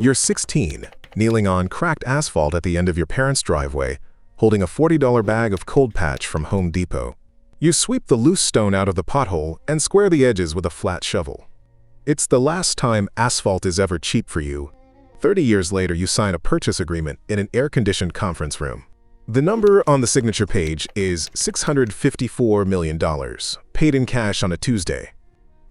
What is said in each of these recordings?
You're 16, kneeling on cracked asphalt at the end of your parents' driveway, holding a $40 bag of cold patch from Home Depot. You sweep the loose stone out of the pothole and square the edges with a flat shovel. It's the last time asphalt is ever cheap for you. 30 years later, you sign a purchase agreement in an air-conditioned conference room. The number on the signature page is $654 million, paid in cash on a Tuesday.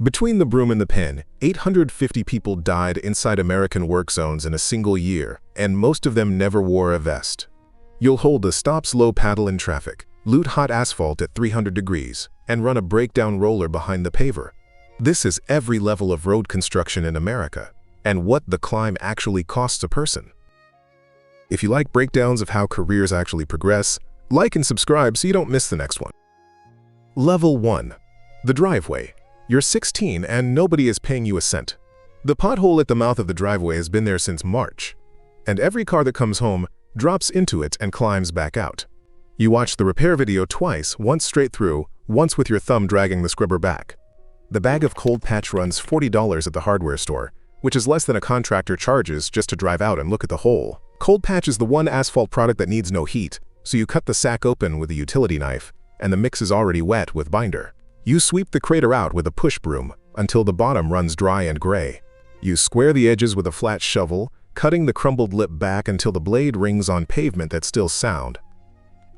Between the broom and the pen, 850 people died inside American work zones in a single year, and most of them never wore a vest. You'll hold the stop-slow paddle in traffic, loot hot asphalt at 300 degrees, and run a breakdown roller behind the paver. This is every level of road construction in America, and what the climb actually costs a person. If you like breakdowns of how careers actually progress, like and subscribe so you don't miss the next one. Level 1. The driveway. You're 16 and nobody is paying you a cent. The pothole at the mouth of the driveway has been there since March, and every car that comes home drops into it and climbs back out. You watch the repair video twice, once straight through, once with your thumb dragging the scrubber back. The bag of cold patch runs $40 at the hardware store, which is less than a contractor charges just to drive out and look at the hole. Cold patch is the one asphalt product that needs no heat, so you cut the sack open with a utility knife, and the mix is already wet with binder. You sweep the crater out with a push broom until the bottom runs dry and gray. You square the edges with a flat shovel, cutting the crumbled lip back until the blade rings on pavement that's still sound.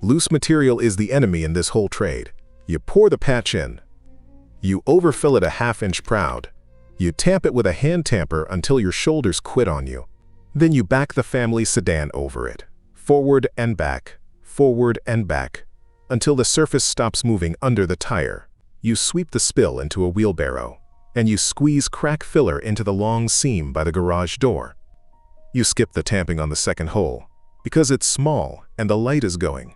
Loose material is the enemy in this whole trade. You pour the patch in. You overfill it a half-inch proud. You tamp it with a hand tamper until your shoulders quit on you. Then you back the family sedan over it, forward and back, until the surface stops moving under the tire. You sweep the spill into a wheelbarrow, and you squeeze crack filler into the long seam by the garage door. You skip the tamping on the second hole, because it's small and the light is going.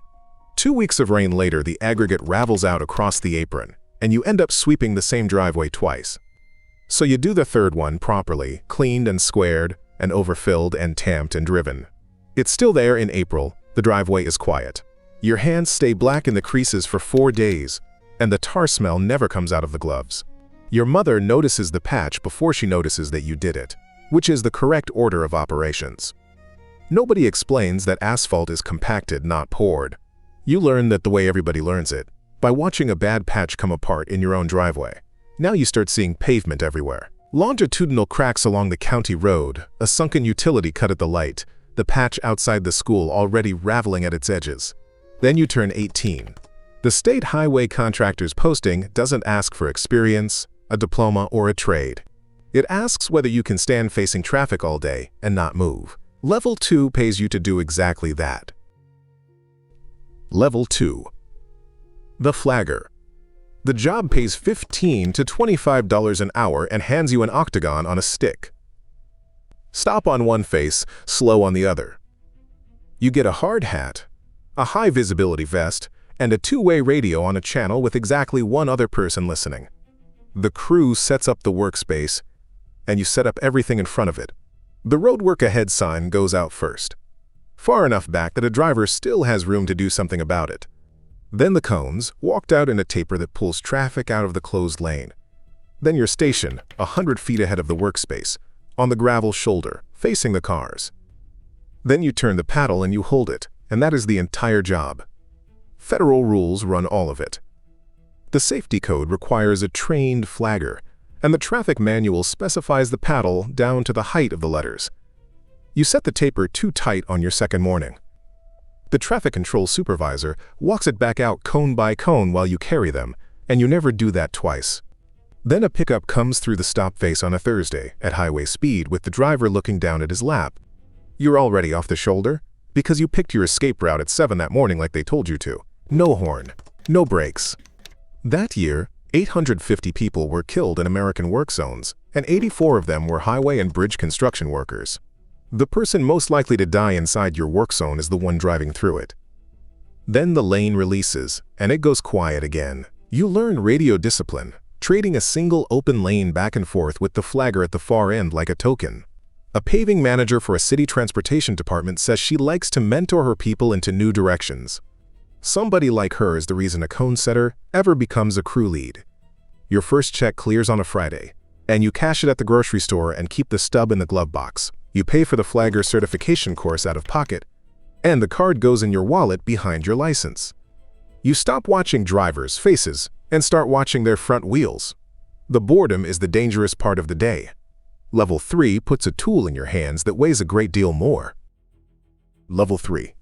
2 weeks of rain later, the aggregate ravels out across the apron, and you end up sweeping the same driveway twice. So you do the third one properly, cleaned and squared, and overfilled and tamped and driven. It's still there in April. The driveway is quiet. Your hands stay black in the creases for 4 days, and the tar smell never comes out of the gloves. Your mother notices the patch before she notices that you did it, which is the correct order of operations. Nobody explains that asphalt is compacted, not poured. You learn that the way everybody learns it, by watching a bad patch come apart in your own driveway. Now you start seeing pavement everywhere. Longitudinal cracks along the county road, a sunken utility cut at the light, the patch outside the school already raveling at its edges. Then you turn 18. The state highway contractor's posting doesn't ask for experience, a diploma, or a trade. It asks whether you can stand facing traffic all day and not move. Level 2 pays you to do exactly that. Level 2. The flagger. The job pays $15 to $25 an hour and hands you an octagon on a stick. Stop on one face, slow on the other. You get a hard hat, a high-visibility vest, and a two-way radio on a channel with exactly one other person listening. The crew sets up the workspace, and you set up everything in front of it. The road work ahead sign goes out first, far enough back that a driver still has room to do something about it. Then the cones, walked out in a taper that pulls traffic out of the closed lane. Then your station, 100 feet ahead of the workspace, on the gravel shoulder, facing the cars. Then you turn the paddle and you hold it, and that is the entire job. Federal rules run all of it. The safety code requires a trained flagger, and the traffic manual specifies the paddle down to the height of the letters. You set the taper too tight on your second morning. The traffic control supervisor walks it back out cone by cone while you carry them, and you never do that twice. Then a pickup comes through the stop face on a Thursday at highway speed with the driver looking down at his lap. You're already off the shoulder because you picked your escape route at 7 that morning like they told you to. No horn, no brakes. That year, 850 people were killed in American work zones, and 84 of them were highway and bridge construction workers. The person most likely to die inside your work zone is the one driving through it. Then the lane releases, and it goes quiet again. You learn radio discipline, trading a single open lane back and forth with the flagger at the far end like a token. A paving manager for a city transportation department says she likes to mentor her people into new directions. Somebody like her is the reason a cone setter ever becomes a crew lead. Your first check clears on a Friday, and you cash it at the grocery store and keep the stub in the glove box. You pay for the flagger certification course out of pocket, and the card goes in your wallet behind your license. You stop watching drivers' faces and start watching their front wheels. The boredom is the dangerous part of the day. Level 3 puts a tool in your hands that weighs a great deal more. Level 3.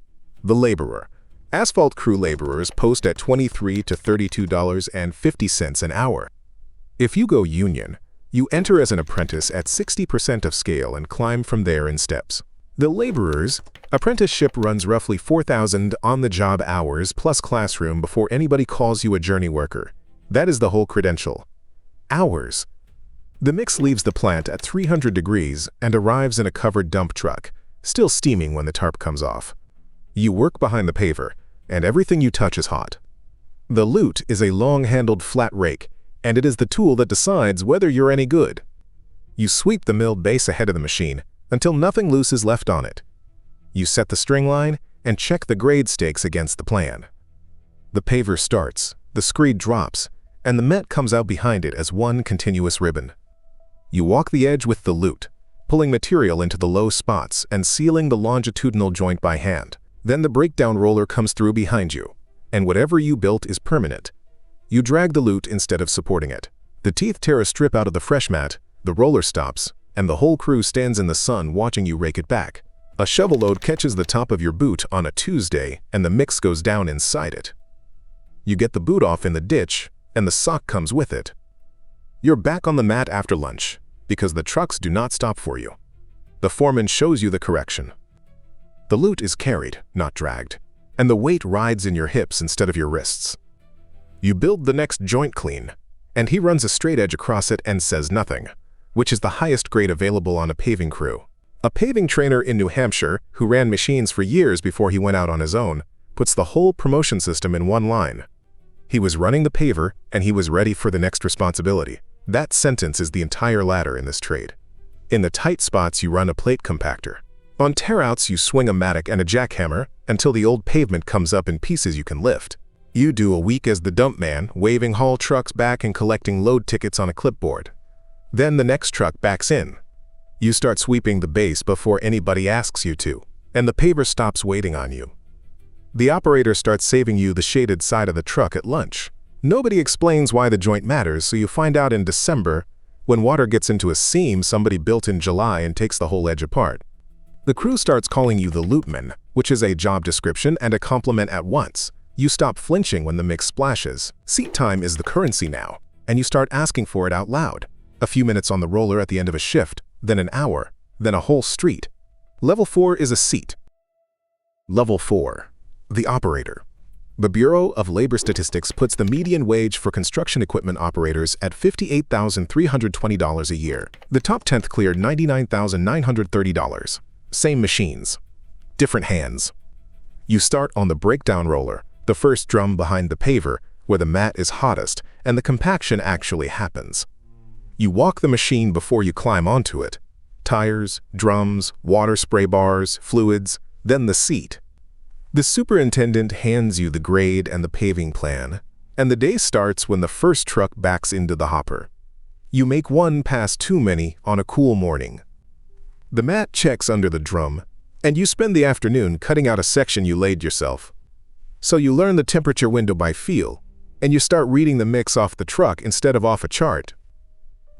The laborer. Asphalt crew laborers post at $23 to $32.50 an hour. If you go union, you enter as an apprentice at 60% of scale and climb from there in steps. The laborer's apprenticeship runs roughly 4,000 on-the-job hours plus classroom before anybody calls you a journey worker. That is the whole credential. Hours. The mix leaves the plant at 300 degrees and arrives in a covered dump truck, still steaming when the tarp comes off. You work behind the paver, and everything you touch is hot. The lute is a long-handled flat rake, and it is the tool that decides whether you're any good. You sweep the milled base ahead of the machine until nothing loose is left on it. You set the string line and check the grade stakes against the plan. The paver starts, the screed drops, and the met comes out behind it as one continuous ribbon. You walk the edge with the lute, pulling material into the low spots and sealing the longitudinal joint by hand. Then the breakdown roller comes through behind you, and whatever you built is permanent. You drag the lute instead of supporting it. The teeth tear a strip out of the fresh mat, the roller stops, and the whole crew stands in the sun watching you rake it back. A shovel load catches the top of your boot on a Tuesday, and the mix goes down inside it. You get the boot off in the ditch, and the sock comes with it. You're back on the mat after lunch, because the trucks do not stop for you. The foreman shows you the correction. The lute is carried, not dragged, and the weight rides in your hips instead of your wrists. You build the next joint clean, and he runs a straight edge across it and says nothing, which is the highest grade available on a paving crew. A paving trainer in New Hampshire, who ran machines for years before he went out on his own, puts the whole promotion system in one line. He was running the paver, and he was ready for the next responsibility. That sentence is the entire ladder in this trade. In the tight spots, you run a plate compactor. On tear-outs, you swing a mattock and a jackhammer until the old pavement comes up in pieces you can lift. You do a week as the dump man, waving haul trucks back and collecting load tickets on a clipboard. Then the next truck backs in. You start sweeping the base before anybody asks you to, and the paver stops waiting on you. The operator starts saving you the shaded side of the truck at lunch. Nobody explains why the joint matters, so you find out in December when water gets into a seam somebody built in July and takes the whole edge apart. The crew starts calling you the luteman, which is a job description and a compliment at once. You stop flinching when the mix splashes. Seat time is the currency now, and you start asking for it out loud. A few minutes on the roller at the end of a shift, then an hour, then a whole street. Level 4 is a seat. Level 4. The operator. The Bureau of Labor Statistics puts the median wage for construction equipment operators at $58,320 a year. The top 10th cleared $99,930. Same machines. Different hands. You start on the breakdown roller, the first drum behind the paver, where the mat is hottest and the compaction actually happens. You walk the machine before you climb onto it. Tires, drums, water spray bars, fluids, then the seat. The superintendent hands you the grade and the paving plan, and the day starts when the first truck backs into the hopper. You make one pass too many on a cool morning. The mat checks under the drum, and you spend the afternoon cutting out a section you laid yourself. So you learn the temperature window by feel, and you start reading the mix off the truck instead of off a chart.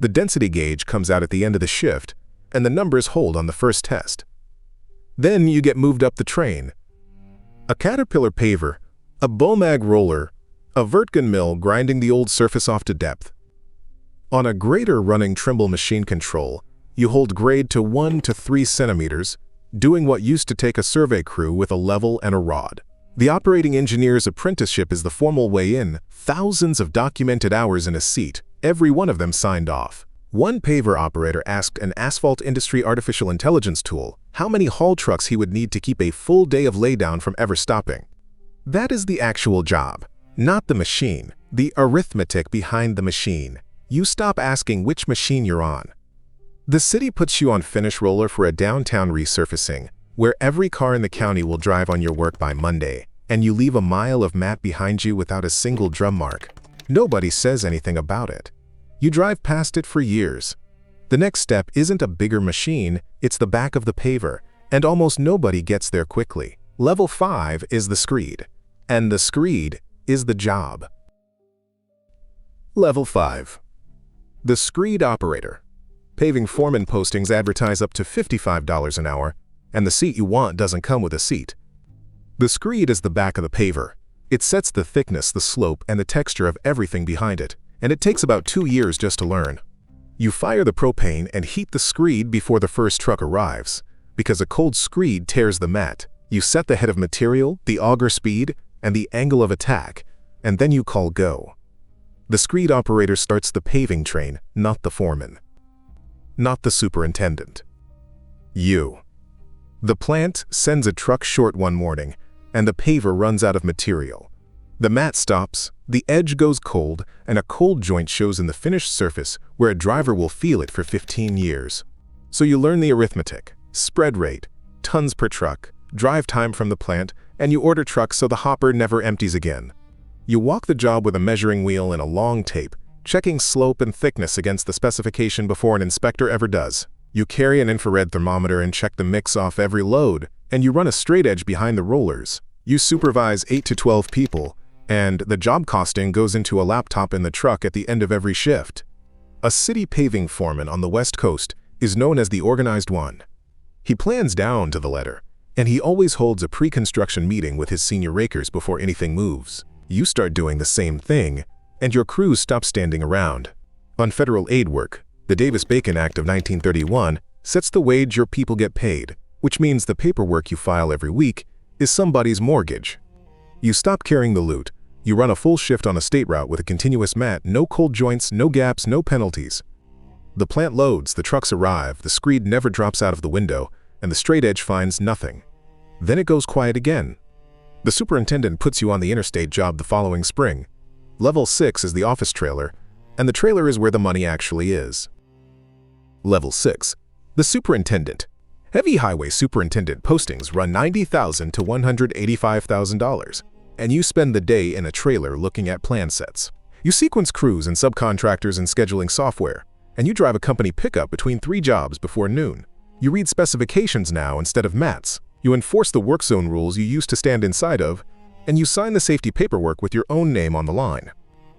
The density gauge comes out at the end of the shift, and the numbers hold on the first test. Then you get moved up the train. A Caterpillar paver, a Bomag roller, a Vertgen mill grinding the old surface off to depth. On a grader running Trimble machine control, you hold grade to 1 to 3 centimeters, doing what used to take a survey crew with a level and a rod. The operating engineer's apprenticeship is the formal way in, thousands of documented hours in a seat, every one of them signed off. One paver operator asked an asphalt industry artificial intelligence tool how many haul trucks he would need to keep a full day of laydown from ever stopping. That is the actual job, not the machine, the arithmetic behind the machine. You stop asking which machine you're on. The city puts you on finish roller for a downtown resurfacing, where every car in the county will drive on your work by Monday, and you leave a mile of mat behind you without a single drum mark. Nobody says anything about it. You drive past it for years. The next step isn't a bigger machine, it's the back of the paver, and almost nobody gets there quickly. Level 5 is the screed, and the screed is the job. Level 5. The screed operator. Paving foreman postings advertise up to $55 an hour, and the seat you want doesn't come with a seat. The screed is the back of the paver. It sets the thickness, the slope, and the texture of everything behind it, and it takes about 2 years just to learn. You fire the propane and heat the screed before the first truck arrives. Because a cold screed tears the mat, you set the head of material, the auger speed, and the angle of attack, and then you call go. The screed operator starts the paving train, not the foreman. Not the superintendent. You. The plant sends a truck short one morning, and the paver runs out of material. The mat stops, the edge goes cold, and a cold joint shows in the finished surface where a driver will feel it for 15 years. So you learn the arithmetic, spread rate, tons per truck, drive time from the plant, and you order trucks so the hopper never empties again. You walk the job with a measuring wheel and a long tape, checking slope and thickness against the specification before an inspector ever does. You carry an infrared thermometer and check the mix off every load, and you run a straight edge behind the rollers. You supervise 8 to 12 people, and the job costing goes into a laptop in the truck at the end of every shift. A city paving foreman on the West Coast is known as the organized one. He plans down to the letter, and he always holds a pre-construction meeting with his senior rakers before anything moves. You start doing the same thing, and your crews stop standing around. On federal aid work, the Davis-Bacon Act of 1931 sets the wage your people get paid, which means the paperwork you file every week is somebody's mortgage. You stop carrying the loot. You run a full shift on a state route with a continuous mat, no cold joints, no gaps, no penalties. The plant loads, the trucks arrive, the screed never drops out of the window, and the straight edge finds nothing. Then it goes quiet again. The superintendent puts you on the interstate job the following spring. Level 6 is the office trailer, and the trailer is where the money actually is. Level 6. The superintendent. Heavy highway superintendent postings run $90,000 to $185,000, and you spend the day in a trailer looking at plan sets. You sequence crews and subcontractors and scheduling software, and you drive a company pickup between 3 jobs before noon. You read specifications now instead of mats. You enforce the work zone rules you used to stand inside of, and you sign the safety paperwork with your own name on the line.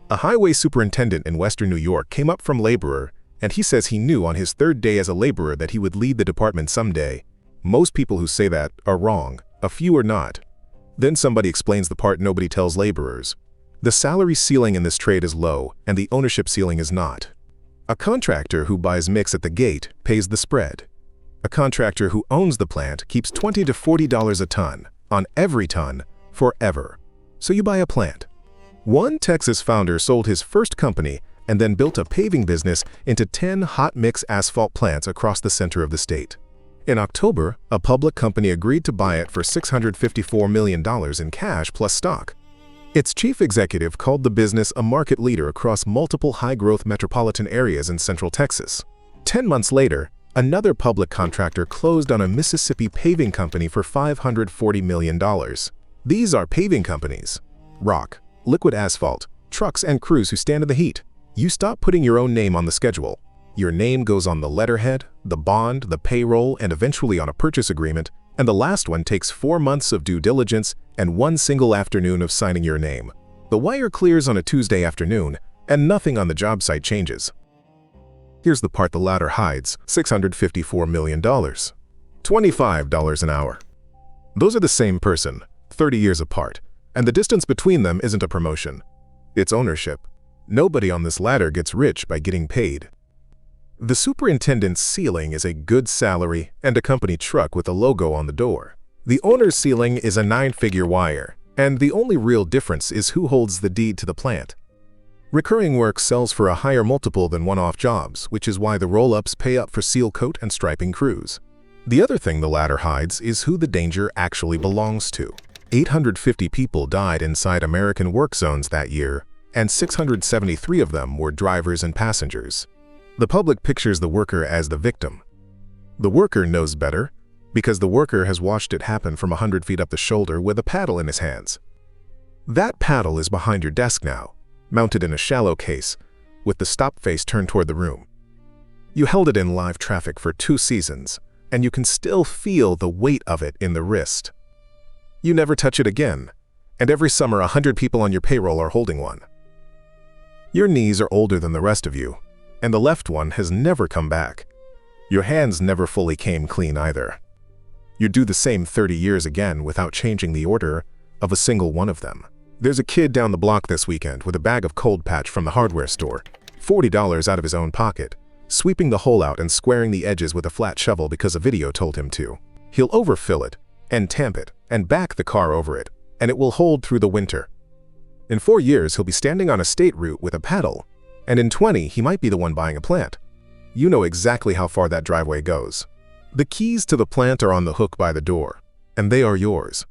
A highway superintendent in Western New York came up from laborer, and he says he knew on his 3rd day as a laborer that he would lead the department someday. Most people who say that are wrong. A few are not. Then somebody explains the part nobody tells laborers. The salary ceiling in this trade is low, and the ownership ceiling is not. A contractor who buys mix at the gate pays the spread. A contractor who owns the plant keeps $20 to $40 a ton, on every ton, forever. So you buy a plant. One Texas founder sold his first company and then built a paving business into 10 hot mix asphalt plants across the center of the state. In October, a public company agreed to buy it for $654 million in cash plus stock. Its chief executive called the business a market leader across multiple high-growth metropolitan areas in Central Texas. 10 months later, another public contractor closed on a Mississippi paving company for $540 million. These are paving companies. Rock, liquid asphalt, trucks and crews who stand in the heat. You stop putting your own name on the schedule. Your name goes on the letterhead, the bond, the payroll, and eventually on a purchase agreement, and the last one takes 4 months of due diligence and 1 single afternoon of signing your name. The wire clears on a Tuesday afternoon, and nothing on the job site changes. Here's the part the ladder hides: $654 million. $25 an hour. Those are the same person, 30 years apart, and the distance between them isn't a promotion. It's ownership. Nobody on this ladder gets rich by getting paid. The superintendent's ceiling is a good salary and a company truck with a logo on the door. The owner's ceiling is a 9-figure wire, and the only real difference is who holds the deed to the plant. Recurring work sells for a higher multiple than one-off jobs, which is why the roll-ups pay up for seal coat and striping crews. The other thing the ladder hides is who the danger actually belongs to. 850 people died inside American work zones that year, and 673 of them were drivers and passengers. The public pictures the worker as the victim. The worker knows better, because the worker has watched it happen from 100 feet up the shoulder with a paddle in his hands. That paddle is behind your desk now, mounted in a shallow case, with the stop face turned toward the room. You held it in live traffic for 2 seasons, and you can still feel the weight of it in the wrist. You never touch it again, and every summer 100 people on your payroll are holding one. Your knees are older than the rest of you, and the left one has never come back. Your hands never fully came clean either. You do the same 30 years again without changing the order of a single one of them. There's a kid down the block this weekend with a bag of cold patch from the hardware store, $40 out of his own pocket, sweeping the hole out and squaring the edges with a flat shovel because a video told him to. He'll overfill it, and tamp it, and back the car over it, and it will hold through the winter. In 4 years, he'll be standing on a state route with a paddle, and in 20, he might be the one buying a plant. You know exactly how far that driveway goes. The keys to the plant are on the hook by the door, and they are yours.